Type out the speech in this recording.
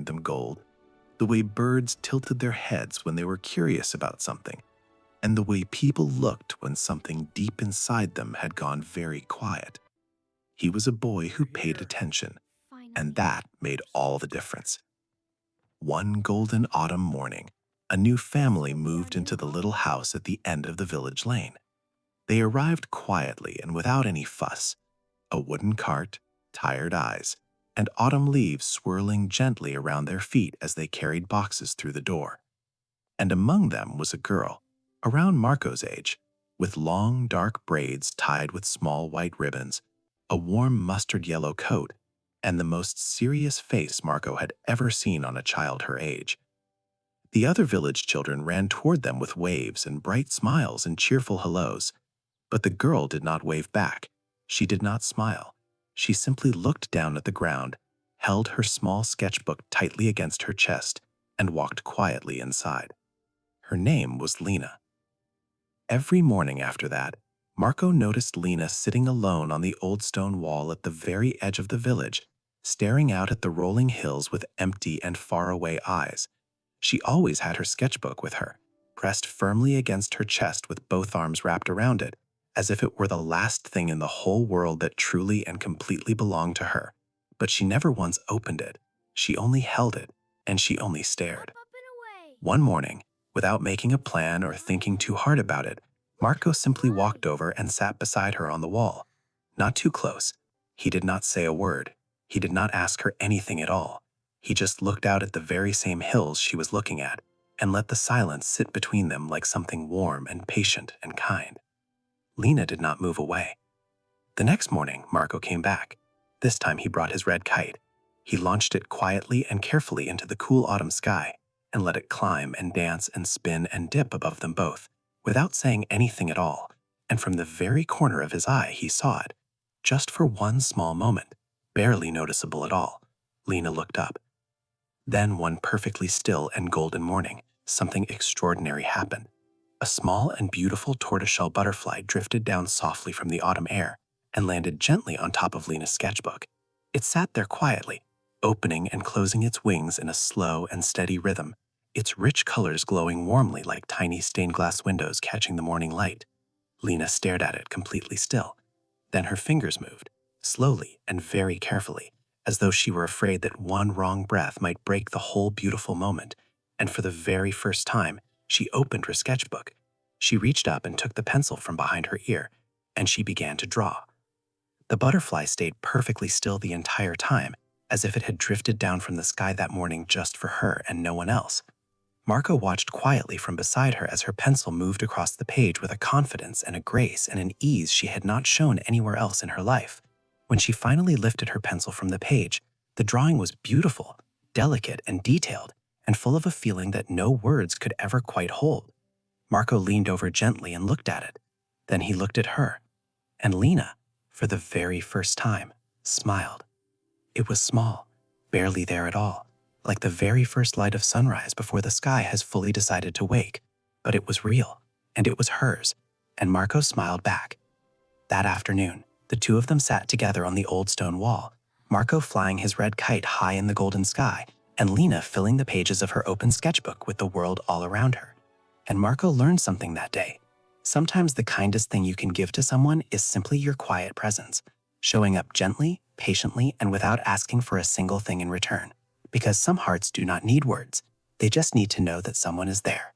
find them gold, the way birds tilted their heads when they were curious about something, and the way people looked when something deep inside them had gone very quiet. He was a boy who paid attention, and that made all the difference. One golden autumn morning, a new family moved into the little house at the end of the village lane. They arrived quietly and without any fuss, a wooden cart, tired eyes, and autumn leaves swirling gently around their feet as they carried boxes through the door. And among them was a girl, around Marco's age, with long dark braids tied with small white ribbons, a warm mustard yellow coat, and the most serious face Marco had ever seen on a child her age. The other village children ran toward them with waves and bright smiles and cheerful hellos, but the girl did not wave back. She did not smile. She simply looked down at the ground, held her small sketchbook tightly against her chest, and walked quietly inside. Her name was Lena. Every morning after that, Marco noticed Lena sitting alone on the old stone wall at the very edge of the village, staring out at the rolling hills with empty and faraway eyes. She always had her sketchbook with her, pressed firmly against her chest with both arms wrapped around it, as if it were the last thing in the whole world that truly and completely belonged to her. But she never once opened it. She only held it, and she only stared. One morning, without making a plan or thinking too hard about it, Marco simply walked over and sat beside her on the wall. Not too close. He did not say a word. He did not ask her anything at all. He just looked out at the very same hills she was looking at, and let the silence sit between them like something warm and patient and kind. Lena did not move away. The next morning, Marco came back. This time he brought his red kite. He launched it quietly and carefully into the cool autumn sky and let it climb and dance and spin and dip above them both, without saying anything at all. And from the very corner of his eye he saw it, just for one small moment, barely noticeable at all. Lena looked up. Then one perfectly still and golden morning, something extraordinary happened. A small and beautiful tortoiseshell butterfly drifted down softly from the autumn air and landed gently on top of Lena's sketchbook. It sat there quietly, opening and closing its wings in a slow and steady rhythm, its rich colors glowing warmly like tiny stained glass windows catching the morning light. Lena stared at it completely still. Then her fingers moved, slowly and very carefully, as though she were afraid that one wrong breath might break the whole beautiful moment, and for the very first time, she opened her sketchbook. She reached up and took the pencil from behind her ear, and she began to draw. The butterfly stayed perfectly still the entire time, as if it had drifted down from the sky that morning just for her and no one else. Marco watched quietly from beside her as her pencil moved across the page with a confidence and a grace and an ease she had not shown anywhere else in her life. When she finally lifted her pencil from the page, the drawing was beautiful, delicate, and detailed, and full of a feeling that no words could ever quite hold. Marco leaned over gently and looked at it. Then he looked at her, and Lena, for the very first time, smiled. It was small, barely there at all, like the very first light of sunrise before the sky has fully decided to wake, but it was real, and it was hers, and Marco smiled back. That afternoon, the two of them sat together on the old stone wall, Marco flying his red kite high in the golden sky, and Lena filling the pages of her open sketchbook with the world all around her. And Marco learned something that day. Sometimes the kindest thing you can give to someone is simply your quiet presence, showing up gently, patiently, and without asking for a single thing in return. Because some hearts do not need words, they just need to know that someone is there.